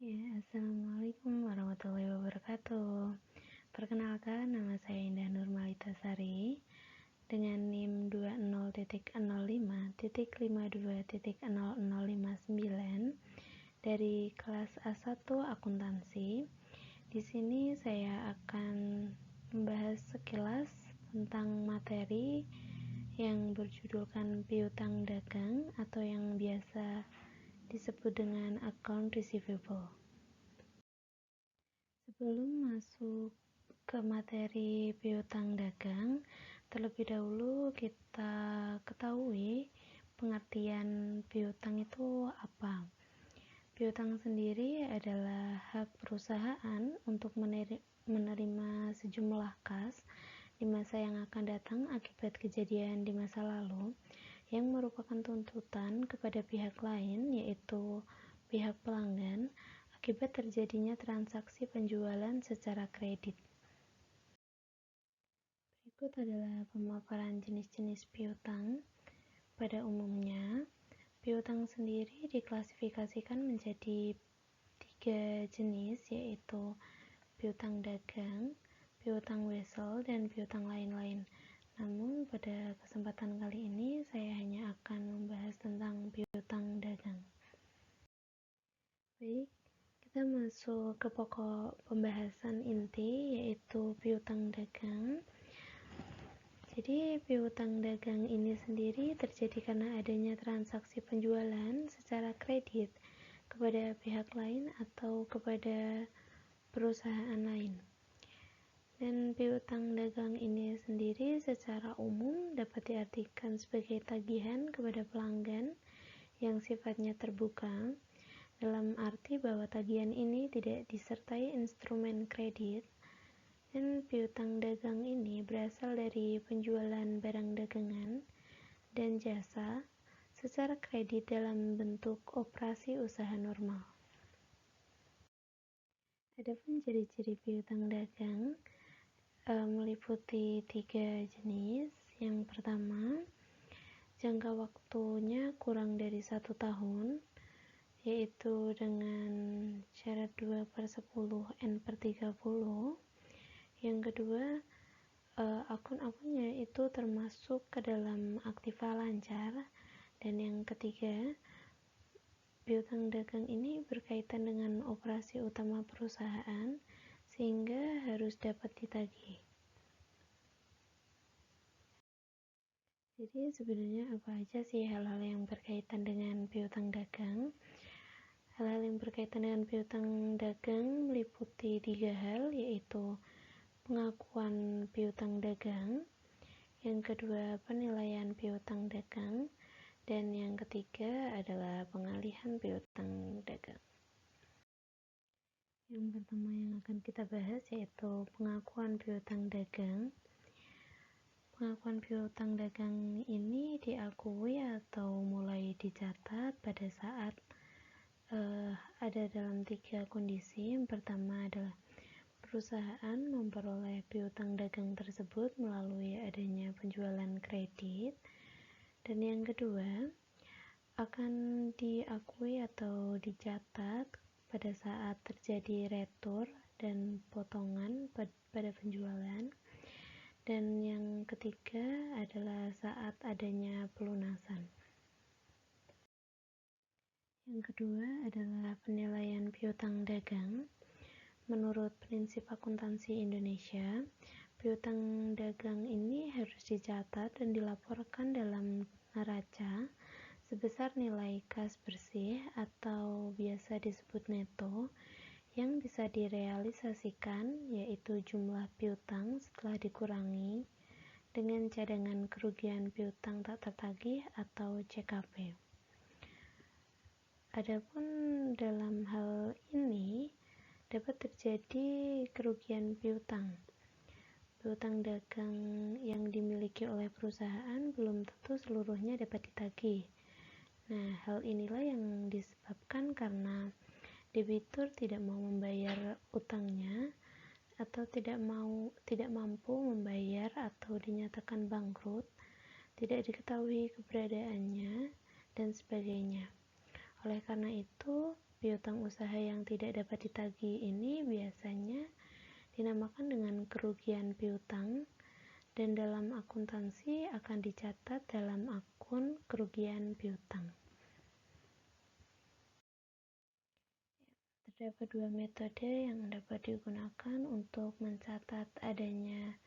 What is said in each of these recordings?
Assalamualaikum warahmatullahi wabarakatuh. Perkenalkan, nama saya Indah Nurmalita Sari dengan NIM 20.05.52.0059 dari kelas A1 Akuntansi. Di sini saya akan membahas sekilas tentang materi yang berjudulkan piutang dagang atau yang biasa disebut dengan account receivable. Sebelum masuk ke materi piutang dagang, terlebih dahulu kita ketahui pengertian piutang itu apa. Piutang sendiri adalah hak perusahaan untuk menerima sejumlah kas di masa yang akan datang akibat kejadian di masa lalu yang merupakan tuntutan kepada pihak lain, yaitu pihak pelanggan, akibat terjadinya transaksi penjualan secara kredit. Berikut adalah pemaparan jenis-jenis piutang. Pada umumnya, piutang sendiri diklasifikasikan menjadi 3 jenis, yaitu piutang dagang, piutang wesel, dan piutang lain-lain. Namun pada kesempatan kali ini saya hanya akan membahas tentang piutang dagang. Baik, kita masuk ke pokok pembahasan inti, yaitu piutang dagang. Jadi piutang dagang ini sendiri terjadi karena adanya transaksi penjualan secara kredit kepada pihak lain atau kepada perusahaan lain. Dan piutang dagang ini sendiri secara umum dapat diartikan sebagai tagihan kepada pelanggan yang sifatnya terbuka, dalam arti bahwa tagihan ini tidak disertai instrumen kredit. Dan piutang dagang ini berasal dari penjualan barang dagangan dan jasa secara kredit dalam bentuk operasi usaha normal. Adapun ciri-ciri piutang dagang meliputi 3 jenis. Yang pertama, jangka waktunya kurang dari 1 tahun, yaitu dengan syarat 2/10 N/30. Yang kedua, akun-akunnya itu termasuk ke dalam aktiva lancar. Dan yang ketiga, piutang dagang ini berkaitan dengan operasi utama perusahaan sehingga harus dapat ditagih. Jadi sebenarnya apa aja sih hal-hal yang berkaitan dengan piutang dagang? Hal-hal yang berkaitan dengan piutang dagang meliputi 3 hal, yaitu pengakuan piutang dagang, yang kedua penilaian piutang dagang, dan yang ketiga adalah pengalihan piutang dagang. Yang pertama yang akan kita bahas yaitu pengakuan piutang dagang. Pengakuan piutang dagang ini diakui atau mulai dicatat pada saat ada dalam 3 kondisi. Yang pertama adalah perusahaan memperoleh piutang dagang tersebut melalui adanya penjualan kredit, dan yang kedua akan diakui atau dicatat pada saat terjadi retur dan potongan pada penjualan, dan yang ketiga adalah saat adanya pelunasan. Yang kedua adalah penilaian piutang dagang. Menurut prinsip akuntansi Indonesia, piutang dagang ini harus dicatat dan dilaporkan dalam neraca sebesar nilai kas bersih atau biasa disebut neto yang bisa direalisasikan, yaitu jumlah piutang setelah dikurangi dengan cadangan kerugian piutang tak tertagih atau CKP. Adapun dalam hal ini dapat terjadi kerugian piutang. Piutang dagang yang dimiliki oleh perusahaan belum tentu seluruhnya dapat ditagih. Nah, hal inilah yang disebabkan karena debitur tidak mau membayar utangnya atau tidak mampu membayar atau dinyatakan bangkrut, tidak diketahui keberadaannya, dan sebagainya. Oleh karena itu, piutang usaha yang tidak dapat ditagih ini biasanya dinamakan dengan kerugian piutang, dan dalam akuntansi akan dicatat dalam akun kerugian piutang. Terdapat dua metode yang dapat digunakan untuk mencatat adanya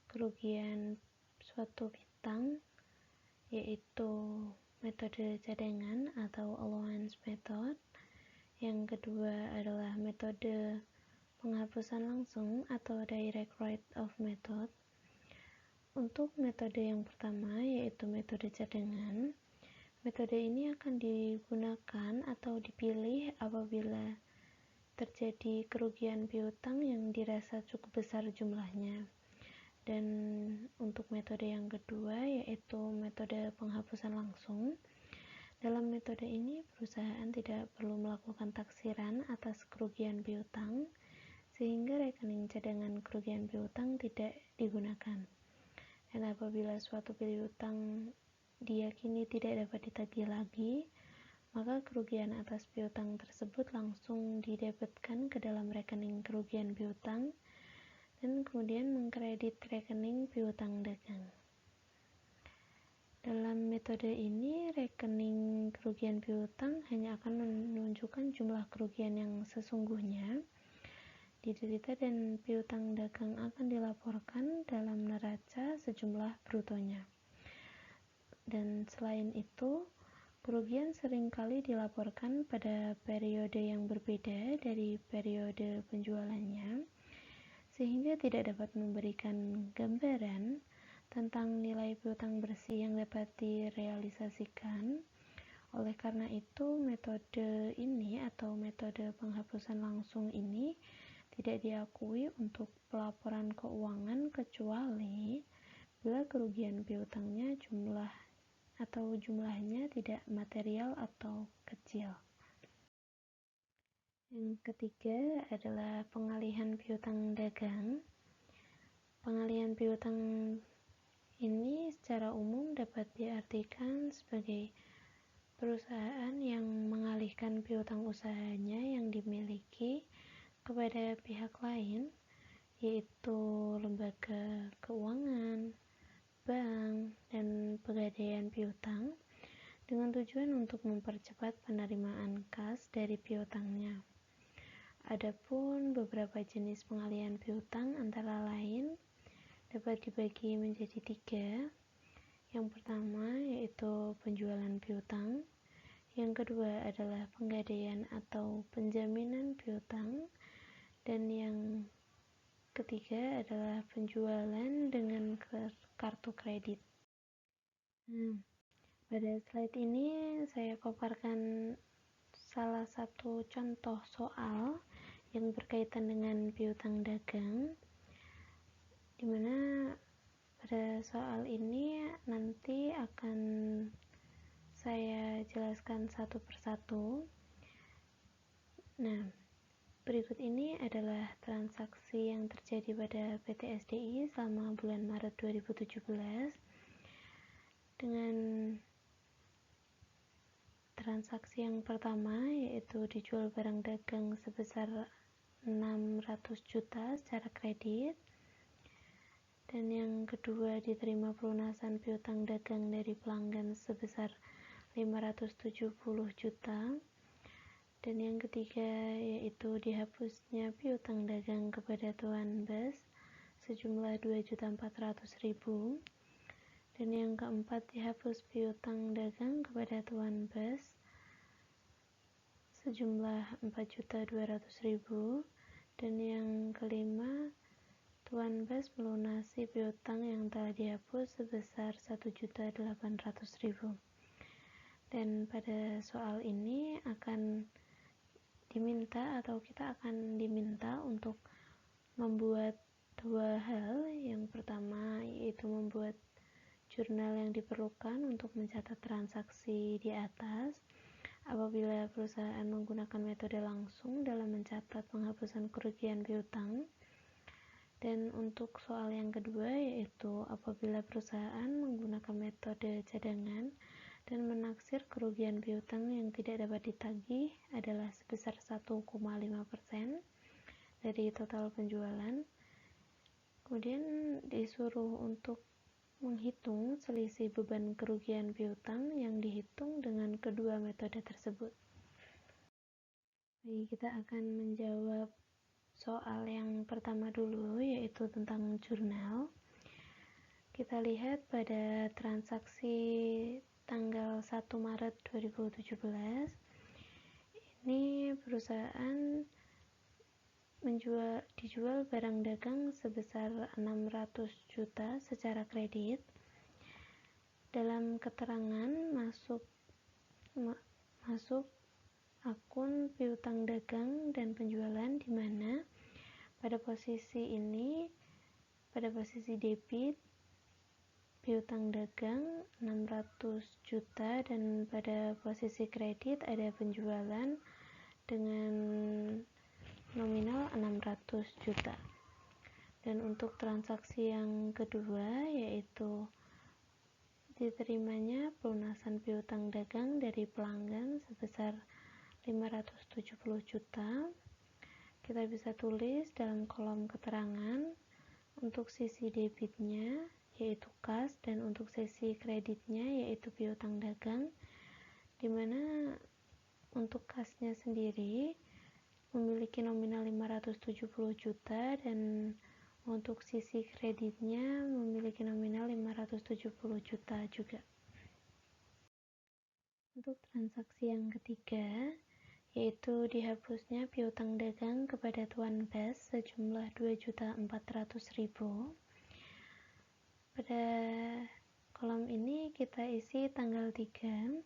kerugian suatu piutang, yaitu metode cadangan atau allowance method. Yang kedua adalah metode penghapusan langsung atau direct write-off method. Untuk metode yang pertama, yaitu metode cadangan, metode ini akan digunakan atau dipilih apabila terjadi kerugian piutang yang dirasa cukup besar jumlahnya. Dan untuk metode yang kedua, yaitu metode penghapusan langsung, dalam metode ini perusahaan tidak perlu melakukan taksiran atas kerugian piutang, sehingga rekening cadangan kerugian piutang tidak digunakan. Dan apabila suatu piutang diyakini tidak dapat ditagih lagi, maka kerugian atas piutang tersebut langsung didebitkan ke dalam rekening kerugian piutang dan kemudian mengkredit rekening piutang dagang. Dalam metode ini, rekening kerugian piutang hanya akan menunjukkan jumlah kerugian yang sesungguhnya diderita dan piutang dagang akan dilaporkan dalam neraca sejumlah brutonya. Dan selain itu, kerugian seringkali dilaporkan pada periode yang berbeda dari periode penjualannya, sehingga tidak dapat memberikan gambaran tentang nilai piutang bersih yang dapat direalisasikan. Oleh karena itu, metode ini atau metode penghapusan langsung ini tidak diakui untuk pelaporan keuangan kecuali bila kerugian piutangnya jumlahnya tidak material atau kecil. Yang ketiga adalah pengalihan piutang dagang. Pengalihan piutang ini secara umum dapat diartikan sebagai perusahaan yang mengalihkan piutang usahanya yang dimiliki kepada pihak lain, yaitu lembaga keuangan, bank, dan pegadaian piutang, dengan tujuan untuk mempercepat penerimaan kas dari piutangnya. Adapun beberapa jenis pengalihan piutang antara lain dapat dibagi menjadi 3. Yang pertama yaitu penjualan piutang, yang kedua adalah penggadaian atau penjaminan piutang, dan yang ketiga adalah penjualan dengan kartu kredit. Pada slide ini saya paparkan salah satu contoh soal yang berkaitan dengan piutang dagang, di mana pada soal ini nanti akan saya jelaskan satu persatu. Nah, berikut ini adalah transaksi yang terjadi pada PT SDI selama bulan Maret 2017 dengan transaksi yang pertama, yaitu dijual barang dagang sebesar 600 juta secara kredit, dan yang kedua diterima pelunasan piutang dagang dari pelanggan sebesar 570 juta, dan yang ketiga yaitu dihapusnya piutang dagang kepada Tuan Bas sejumlah 2.400.000, dan yang keempat dihapus piutang dagang kepada Tuan Bas sejumlah 4.200.000, dan yang kelima Tuan Bas melunasi piutang yang telah dihapus sebesar 1.800.000. Dan pada soal ini kita akan diminta untuk membuat dua hal. Yang pertama yaitu membuat jurnal yang diperlukan untuk mencatat transaksi di atas apabila perusahaan menggunakan metode langsung dalam mencatat penghapusan kerugian piutang. Dan untuk soal yang kedua yaitu apabila perusahaan menggunakan metode cadangan dan menaksir kerugian piutang yang tidak dapat ditagih adalah sebesar 1,5% dari total penjualan. Kemudian disuruh untuk menghitung selisih beban kerugian piutang yang dihitung dengan kedua metode tersebut. Baik, kita akan menjawab soal yang pertama dulu, yaitu tentang jurnal. Kita lihat pada transaksi tanggal 1 Maret 2017, ini perusahaan dijual barang dagang sebesar 600 juta secara kredit. Dalam keterangan masuk akun piutang dagang dan penjualan, di mana pada posisi debit piutang dagang 600 juta dan pada posisi kredit ada penjualan dengan nominal 600 juta. Dan untuk transaksi yang kedua, yaitu diterimanya pelunasan piutang dagang dari pelanggan sebesar 570 juta. Kita bisa tulis dalam kolom keterangan untuk sisi debitnya yaitu kas, dan untuk sisi kreditnya yaitu piutang dagang, dimana untuk kasnya sendiri memiliki nominal 570 juta dan untuk sisi kreditnya memiliki nominal 570 juta juga. Untuk transaksi yang ketiga, yaitu dihapusnya piutang dagang kepada Tuan Bes sejumlah 2.400.000. Pada kolom ini kita isi tanggal 3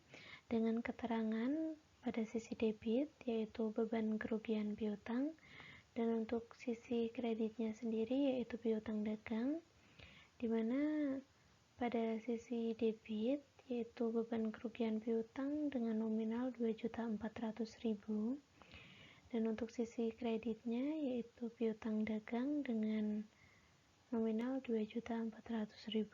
dengan keterangan pada sisi debit yaitu beban kerugian piutang, dan untuk sisi kreditnya sendiri yaitu piutang dagang, di mana pada sisi debit yaitu beban kerugian piutang dengan nominal 2.400.000, dan untuk sisi kreditnya yaitu piutang dagang dengan nominal 2.400.000.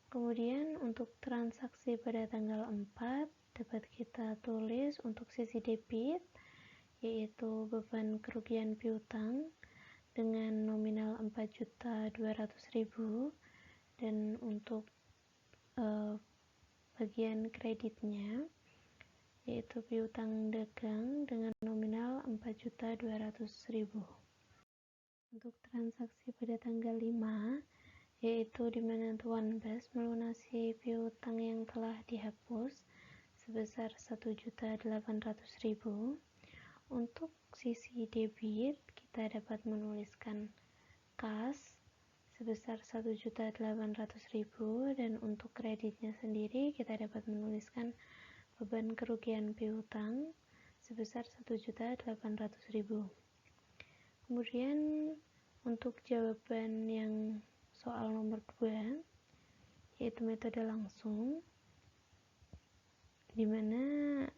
Kemudian untuk transaksi pada tanggal 4 dapat kita tulis untuk sisi debit yaitu beban kerugian piutang dengan nominal 4.200.000, dan untuk bagian kreditnya yaitu piutang dagang dengan nominal 4.200.000. Untuk transaksi pada tanggal 5, yaitu di mana Tuan Bes melunasi piutang yang telah dihapus sebesar 1.800.000. Untuk sisi debit kita dapat menuliskan kas sebesar 1.800.000, dan untuk kreditnya sendiri kita dapat menuliskan beban kerugian piutang sebesar 1.800.000. Kemudian untuk jawaban yang soal nomor 2 yaitu metode langsung, di mana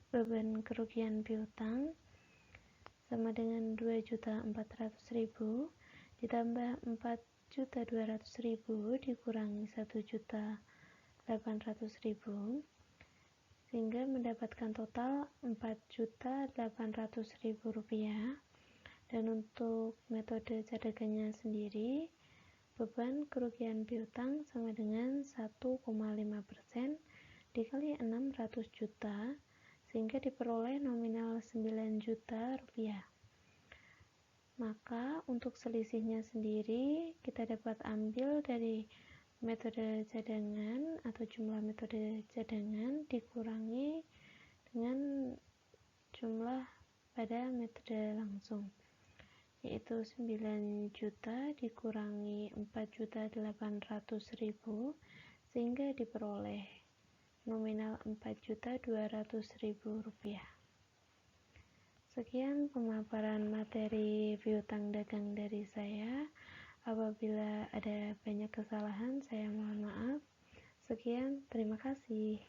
beban kerugian piutang sama dengan 2.400.000 ditambah 4.200.000 dikurangi 1.800.000 sehingga mendapatkan total 4.800.000 rupiah. Dan untuk metode cadangannya sendiri, beban kerugian piutang sama dengan 1,5% dikali 600 juta sehingga diperoleh nominal 9 juta rupiah. Maka untuk selisihnya sendiri kita dapat ambil dari metode cadangan atau jumlah metode cadangan dikurangi dengan jumlah pada metode langsung, yaitu 9 juta dikurangi 4.800.000 sehingga diperoleh nominal 4.200.000 rupiah. Sekian pemaparan materi piutang dagang dari saya. Apabila ada banyak kesalahan, saya mohon maaf. Sekian, terima kasih.